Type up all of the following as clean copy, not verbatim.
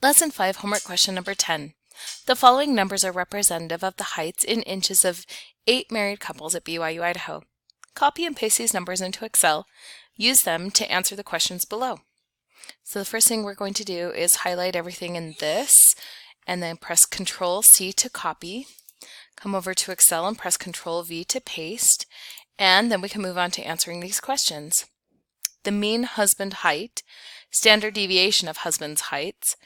Lesson 5, homework question number 10. The following numbers are representative of the heights in inches of 8 married couples at BYU, Idaho. Copy and paste these numbers into Excel. Use them to answer the questions below. So the first thing we're going to do is highlight everything in this and then press Ctrl-C to copy. Come over to Excel and press Ctrl-V to paste, and then we can move on to answering these questions. The mean husband height, standard deviation of husband's heights,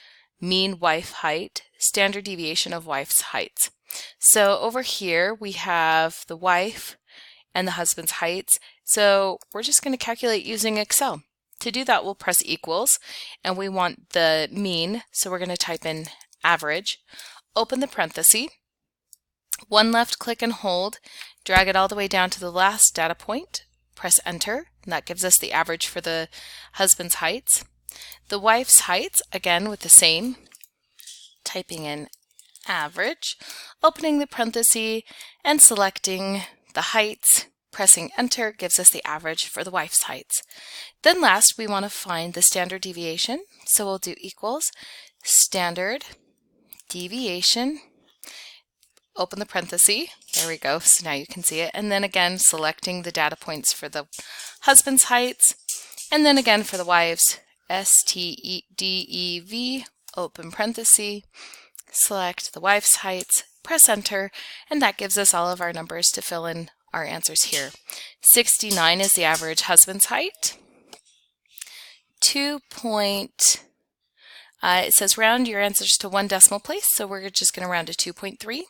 mean wife height, standard deviation of wife's heights. So over here we have the wife and the husband's heights. So we're just going to calculate using Excel. To do that, we'll press equals, and we want the mean, so we're going to type in average. Open the parenthesis, one left click and hold, drag it all the way down to the last data point, press enter, and that gives us the average for the husband's heights. The wife's heights, again with the same, typing in average, opening the parenthesis and selecting the heights, pressing enter gives us the average for the wife's heights. Then last we want to find the standard deviation, so we'll do equals standard deviation, open the parenthesis, there we go, so now you can see it, and then again selecting the data points for the husband's heights, and then again for the wives, STDEV, open parenthesis, select the wife's heights, press enter, and that gives us all of our numbers to fill in our answers here. 69 is the average husband's height. It says round your answers to one decimal place, so we're just going to round to 2.3.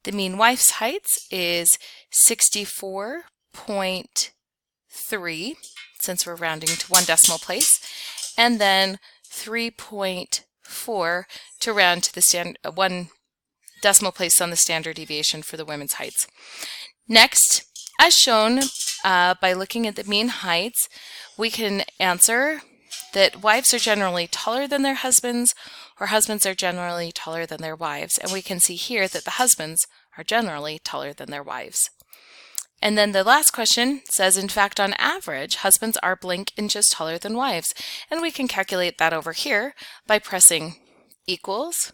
The mean wife's heights is 64.3, since we're rounding to one decimal place, and then 3.4 to round to the one decimal place on the standard deviation for the women's heights. Next, as shown by looking at the mean heights, we can answer that wives are generally taller than their husbands, or husbands are generally taller than their wives, and we can see here that the husbands are generally taller than their wives. And then the last question says, in fact, on average, husbands are blank inches taller than wives, and we can calculate that over here by pressing equals,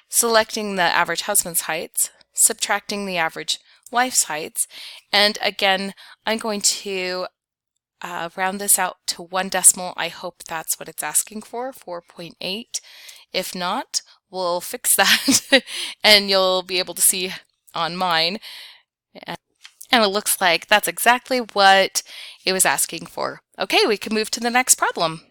selecting the average husband's heights, subtracting the average wife's heights, and again I'm going to round this out to one decimal. I hope that's what it's asking for, 4.8. If not, we'll fix that and you'll be able to see on mine, and it looks like that's exactly what it was asking for. Okay, we can move to the next problem.